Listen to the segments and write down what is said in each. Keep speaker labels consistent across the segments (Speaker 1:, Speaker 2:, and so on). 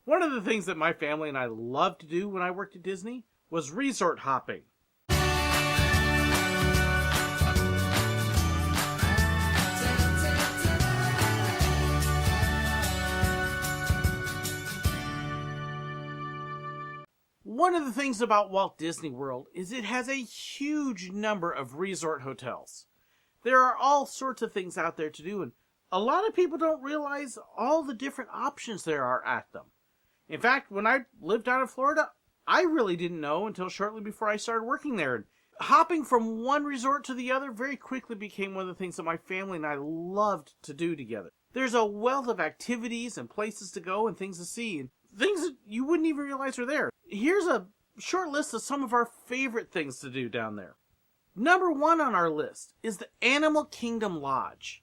Speaker 1: One of the things that my family and I loved to do when I worked at Disney was resort hopping. One of the things about Walt Disney World is it has a huge number of resort hotels. There are all sorts of things out there to do, and a lot of people don't realize all the different options there are at them. In fact, when I lived down in Florida, I really didn't know until shortly before I started working there. And hopping from one resort to the other very quickly became one of the things that my family and I loved to do together. There's a wealth of activities and places to go and things to see, and things that you wouldn't even realize are there. Here's a short list of some of our favorite things to do down there. Number 1 on our list is the Animal Kingdom Lodge.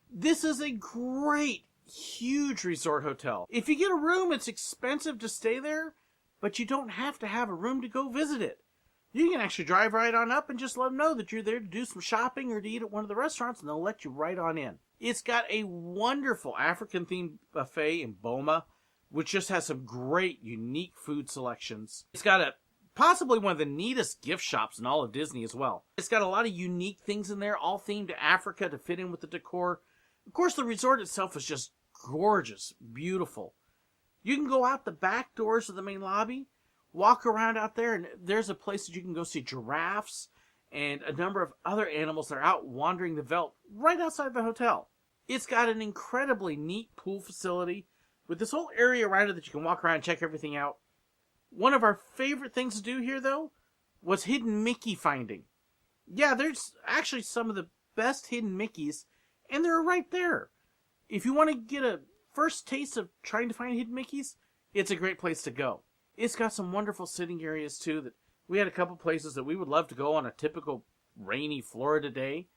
Speaker 1: This is a great, huge resort hotel. If you get a room, it's expensive to stay there, but you don't have to have a room to go visit it. You can actually drive right on up and just let them know that you're there to do some shopping or to eat at one of the restaurants, and they'll let you right on in. It's got a wonderful African-themed buffet in Boma, which just has some great, unique food selections. It's got possibly one of the neatest gift shops in all of Disney as well. It's got a lot of unique things in there, all themed to Africa to fit in with the decor. Of course, the resort itself is just gorgeous, beautiful. You can go out the back doors of the main lobby, walk around out there, and there's a place that you can go see giraffes and a number of other animals that are out wandering the veldt right outside the hotel. It's got an incredibly neat pool facility with this whole area around it that you can walk around and check everything out. One of our favorite things to do here, though, was hidden Mickey finding. Yeah, there's actually some of the best hidden Mickeys, and they're right there. If you want to get a first taste of trying to find hidden Mickeys, it's a great place to go. It's got some wonderful sitting areas, too, that we had a couple places that we would love to go on a typical rainy Florida day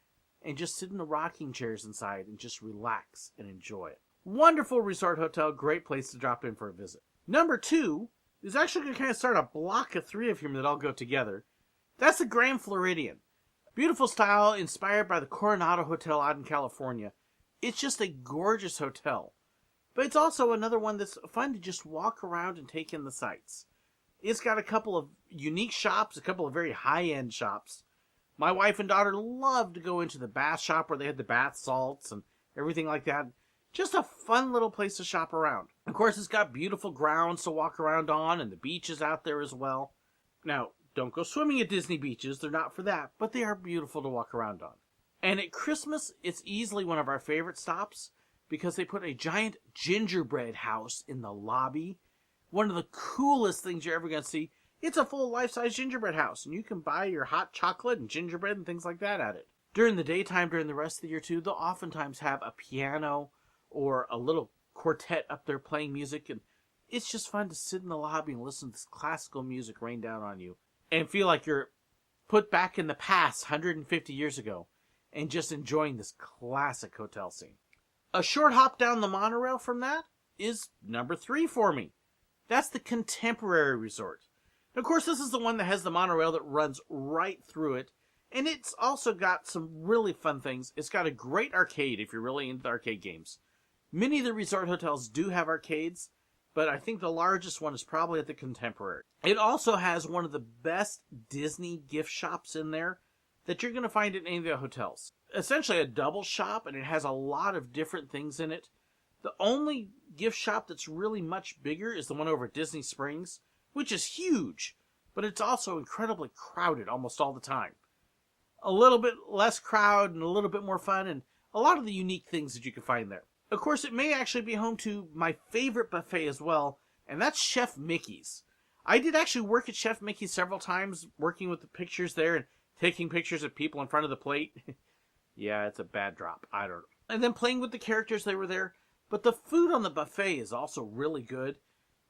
Speaker 1: and just sit in the rocking chairs inside and just relax and enjoy it. Wonderful resort hotel, great place to drop in for a visit. Number 2 is actually going to kind of start a block of 3 of them that all go together. That's the Grand Floridian. Beautiful style inspired by the Coronado Hotel out in California. It's just a gorgeous hotel. But it's also another one that's fun to just walk around and take in the sights. It's got a couple of unique shops, a couple of very high-end shops. My wife and daughter loved to go into the bath shop where they had the bath salts and everything like that. Just a fun little place to shop around. Of course, it's got beautiful grounds to walk around on, and the beaches out there as well. Now, don't go swimming at Disney beaches. They're not for that, but they are beautiful to walk around on. And at Christmas, it's easily one of our favorite stops because they put a giant gingerbread house in the lobby. One of the coolest things you're ever going to see. It's a full life-size gingerbread house, and you can buy your hot chocolate and gingerbread and things like that at it. During the daytime, during the rest of the year, too, they'll oftentimes have a piano or a little quartet up there playing music, and it's just fun to sit in the lobby and listen to this classical music rain down on you and feel like you're put back in the past 150 years ago and just enjoying this classic hotel scene. A short hop down the monorail from that is number 3 for me. That's the Contemporary Resort. And of course, this is the one that has the monorail that runs right through it, and it's also got some really fun things. It's got a great arcade if you're really into arcade games. Many of the resort hotels do have arcades, but I think the largest one is probably at the Contemporary. It also has one of the best Disney gift shops in there that you're going to find at any of the hotels. Essentially a double shop, and it has a lot of different things in it. The only gift shop that's really much bigger is the one over at Disney Springs, which is huge, but it's also incredibly crowded almost all the time. A little bit less crowd and a little bit more fun, and a lot of the unique things that you can find there. Of course, it may actually be home to my favorite buffet as well, and that's Chef Mickey's. I did actually work at Chef Mickey's several times, working with the pictures there and taking pictures of people in front of the plate. Yeah, it's a bad drop. I don't know. And then playing with the characters they were there. But the food on the buffet is also really good.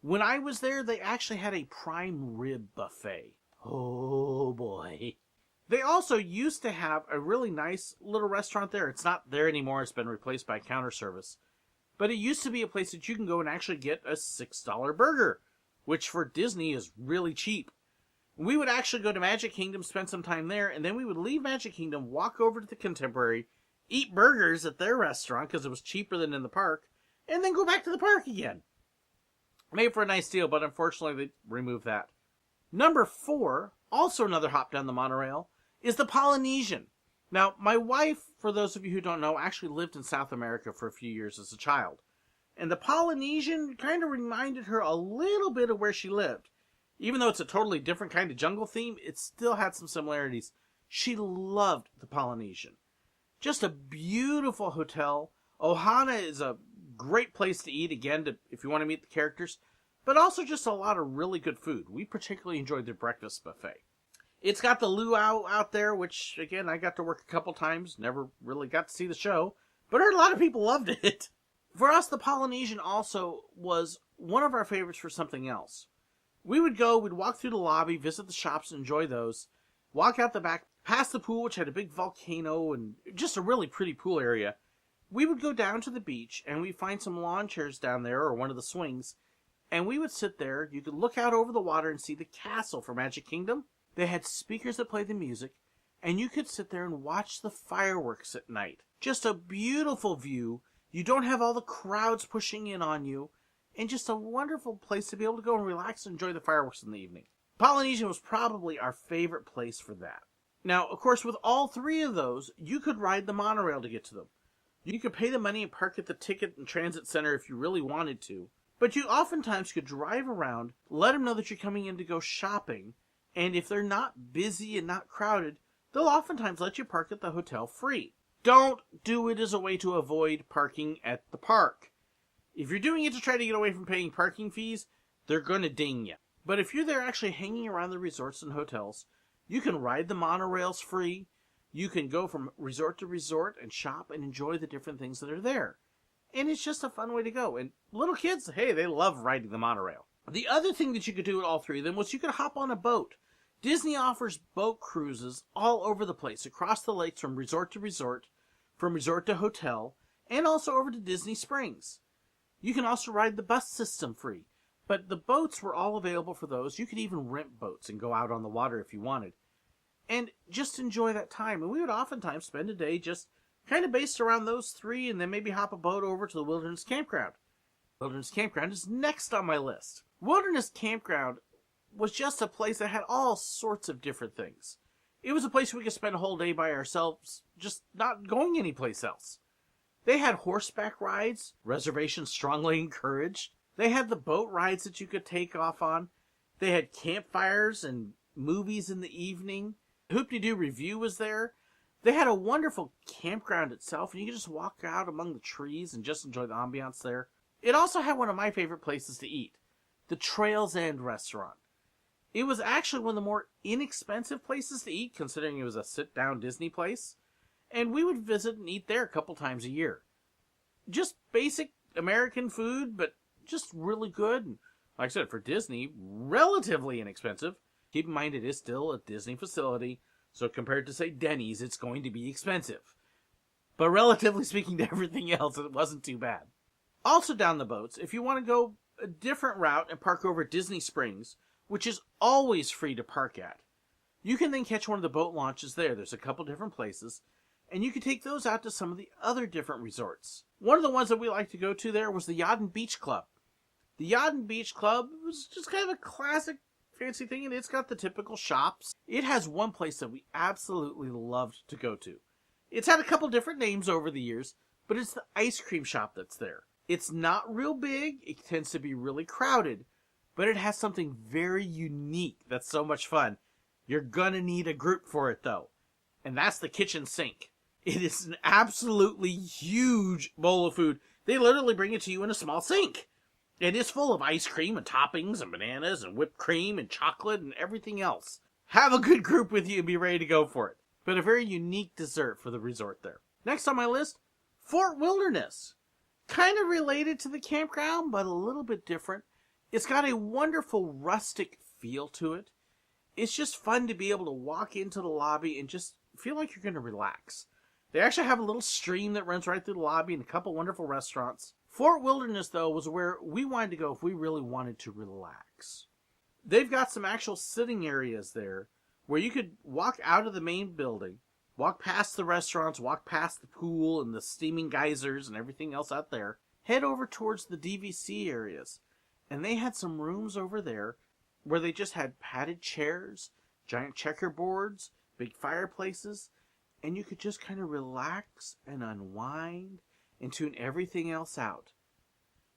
Speaker 1: When I was there, they actually had a prime rib buffet. Oh, boy. They also used to have a really nice little restaurant there. It's not there anymore. It's been replaced by counter service. But it used to be a place that you can go and actually get a $6 burger, which for Disney is really cheap. We would actually go to Magic Kingdom, spend some time there, and then we would leave Magic Kingdom, walk over to the Contemporary, eat burgers at their restaurant because it was cheaper than in the park, and then go back to the park again. Made for a nice deal, but unfortunately they removed that. Number 4, also another hop down the monorail, is the Polynesian. Now, my wife, for those of you who don't know, actually lived in South America for a few years as a child. And the Polynesian kind of reminded her a little bit of where she lived. Even though it's a totally different kind of jungle theme, it still had some similarities. She loved the Polynesian. Just a beautiful hotel. Ohana is a great place to eat, again, if you want to meet the characters. But also just a lot of really good food. We particularly enjoyed their breakfast buffet. It's got the luau out there, which, again, I got to work a couple times. Never really got to see the show. But I heard a lot of people loved it. For us, the Polynesian also was one of our favorites for something else. We'd walk through the lobby, visit the shops, enjoy those. Walk out the back, past the pool, which had a big volcano and just a really pretty pool area. We would go down to the beach, and we'd find some lawn chairs down there, or one of the swings. And we would sit there. You could look out over the water and see the castle for Magic Kingdom. They had speakers that played the music, and you could sit there and watch the fireworks at night. Just a beautiful view. You don't have all the crowds pushing in on you, and just a wonderful place to be able to go and relax and enjoy the fireworks in the evening. Polynesian was probably our favorite place for that. Now, of course, with all 3 of those, you could ride the monorail to get to them. You could pay the money and park at the ticket and transit center if you really wanted to. But you oftentimes could drive around, let them know that you're coming in to go shopping, and if they're not busy and not crowded, they'll oftentimes let you park at the hotel free. Don't do it as a way to avoid parking at the park. If you're doing it to try to get away from paying parking fees, they're going to ding you. But if you're there actually hanging around the resorts and hotels, you can ride the monorails free. You can go from resort to resort and shop and enjoy the different things that are there. And it's just a fun way to go. And little kids, hey, they love riding the monorail. The other thing that you could do at all 3 of them was you could hop on a boat. Disney offers boat cruises all over the place, across the lakes from resort to hotel, and also over to Disney Springs. You can also ride the bus system free, but the boats were all available for those. You could even rent boats and go out on the water if you wanted, and just enjoy that time. And we would oftentimes spend a day just kind of based around those 3, and then maybe hop a boat over to the Wilderness Campground. Wilderness Campground is next on my list. Wilderness Campground was just a place that had all sorts of different things. It was a place we could spend a whole day by ourselves, just not going anyplace else. They had horseback rides, reservations strongly encouraged. They had the boat rides that you could take off on. They had campfires and movies in the evening. Hoop-de-Doo Review was there. They had a wonderful campground itself, and you could just walk out among the trees and just enjoy the ambiance there. It also had one of my favorite places to eat, the Trails End restaurant. It was actually one of the more inexpensive places to eat, considering it was a sit-down Disney place. And we would visit and eat there a couple times a year. Just basic American food, but just really good. And like I said, for Disney, relatively inexpensive. Keep in mind, it is still a Disney facility, so compared to, say, Denny's, it's going to be expensive. But relatively speaking to everything else, it wasn't too bad. Also down the boats, if you want to go a different route and park over at Disney Springs, which is always free to park at, you can then catch one of the boat launches there. There's a couple different places, and you can take those out to some of the other different resorts. One of the ones that we like to go to there was the Yacht and Beach Club. The Yacht and Beach Club was just kind of a classic fancy thing, and it's got the typical shops. It has one place that we absolutely loved to go to. It's had a couple different names over the years, but it's the ice cream shop that's there. It's not real big. It tends to be really crowded, but it has something very unique that's so much fun. You're gonna need a group for it, though, and that's the kitchen sink. It is an absolutely huge bowl of food. They literally bring it to you in a small sink. It is full of ice cream and toppings and bananas and whipped cream and chocolate and everything else. Have a good group with you and be ready to go for it. But a very unique dessert for the resort there. Next on my list, Fort Wilderness. Kind of related to the campground, but a little bit different. It's got a wonderful rustic feel to it. It's just fun to be able to walk into the lobby and just feel like you're going to relax. They actually have a little stream that runs right through the lobby and a couple wonderful restaurants. Fort Wilderness, though, was where we wanted to go if we really wanted to relax. They've got some actual sitting areas there where you could walk out of the main building, walk past the restaurants, walk past the pool and the steaming geysers and everything else out there, head over towards the DVC areas, And they had some rooms over there where they just had padded chairs, giant checkerboards, big fireplaces, and you could just kind of relax and unwind and tune everything else out.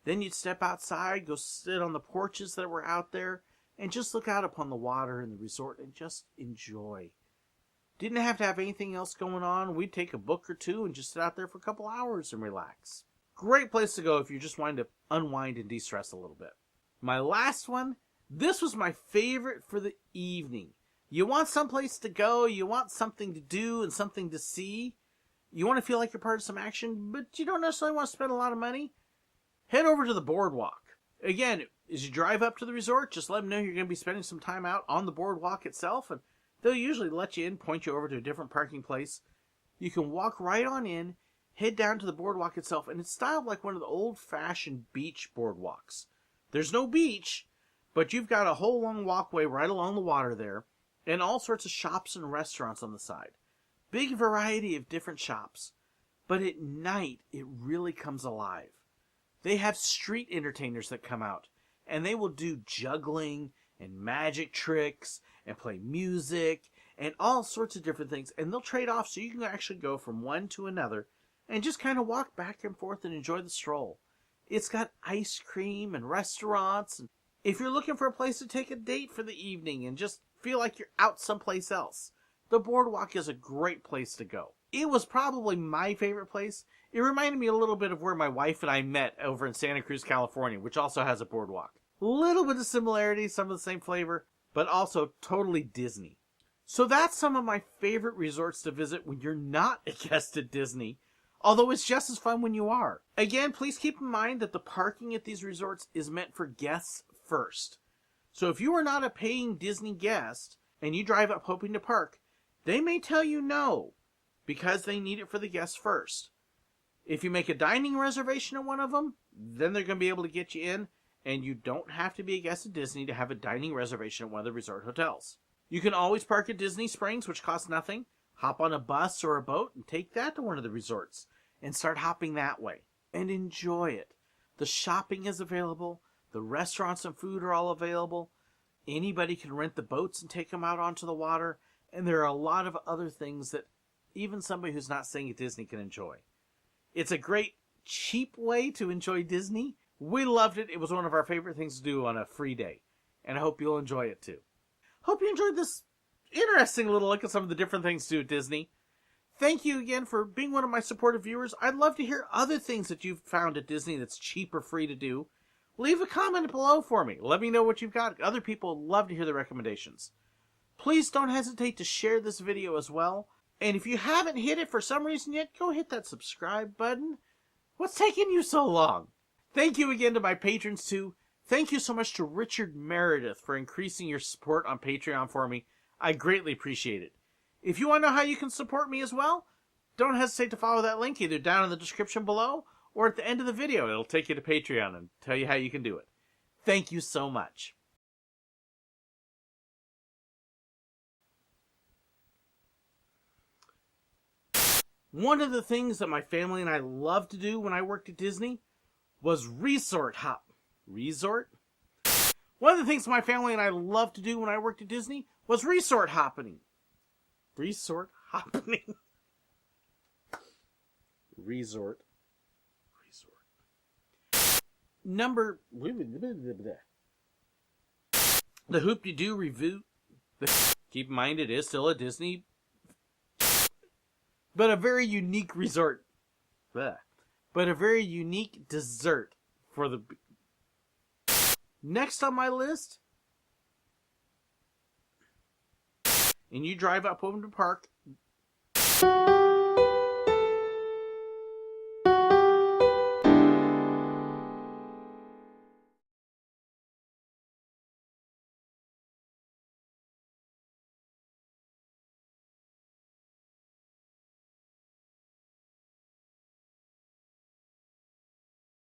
Speaker 1: Then you'd step outside, go sit on the porches that were out there, and just look out upon the water and the resort and just enjoy. Didn't have to have anything else going on. We'd take a book or two and just sit out there for a couple hours and relax. Great place to go if you just want to unwind and de-stress a little bit. My last one, this was my favorite for the evening. You want someplace to go, you want something to do and something to see. You want to feel like you're part of some action, but you don't necessarily want to spend a lot of money. Head over to the Boardwalk. Again, as you drive up to the resort, just let them know you're going to be spending some time out on the boardwalk itself, and they'll usually let you in, point you over to a different parking place. You can walk right on in, head down to the boardwalk itself, and it's styled like one of the old-fashioned beach boardwalks. There's no beach, but you've got a whole long walkway right along the water there, and all sorts of shops and restaurants on the side. Big variety of different shops. But at night, it really comes alive. They have street entertainers that come out, and they will do juggling and magic tricks and play music and all sorts of different things. And they'll trade off so you can actually go from one to another and just kind of walk back and forth and enjoy the stroll. It's got ice cream and restaurants. And if you're looking for a place to take a date for the evening and just feel like you're out someplace else, the Boardwalk is a great place to go. It was probably my favorite place. It reminded me a little bit of where my wife and I met over in Santa Cruz, California, which also has a boardwalk. A little bit of similarity, some of the same flavor, but also totally Disney. So that's some of my favorite resorts to visit when you're not a guest at Disney, although it's just as fun when you are. Again, please keep in mind that the parking at these resorts is meant for guests first. So if you are not a paying Disney guest and you drive up hoping to park, they may tell you no, because they need it for the guests first. If you make a dining reservation at one of them, then they're going to be able to get you in, and you don't have to be a guest at Disney to have a dining reservation at one of the resort hotels. You can always park at Disney Springs, which costs nothing. Hop on a bus or a boat and take that to one of the resorts and start hopping that way and enjoy it. The shopping is available. The restaurants and food are all available. Anybody can rent the boats and take them out onto the water. And there are a lot of other things that even somebody who's not staying at Disney can enjoy. It's a great, cheap way to enjoy Disney. We loved it. It was one of our favorite things to do on a free day. And I hope you'll enjoy it too. Hope you enjoyed this interesting little look at some of the different things to do at Disney. Thank you again for being one of my supportive viewers. I'd love to hear other things that you've found at Disney that's cheap or free to do. Leave a comment below for me. Let me know what you've got. Other people love to hear the recommendations. Please don't hesitate to share this video as well. And if you haven't hit it for some reason yet, go hit that subscribe button. What's taking you so long? Thank you again to my patrons too. Thank you so much to Richard Meredith for increasing your support on Patreon for me. I greatly appreciate it. If you want to know how you can support me as well, don't hesitate to follow that link either down in the description below or at the end of the video. It'll take you to Patreon and tell you how you can do it. Thank you so much. One of the things that my family and I loved to do when I worked at Disney was resort hop. Resort? One of the things my family and I loved to do when I worked at Disney was resort hopping. Resort hopping. Resort. Number. The Hoop-de-Doo review. Keep in mind it is still a Disney, but a very unique resort. But a very unique dessert for the. Next on my list, and you drive up home to park.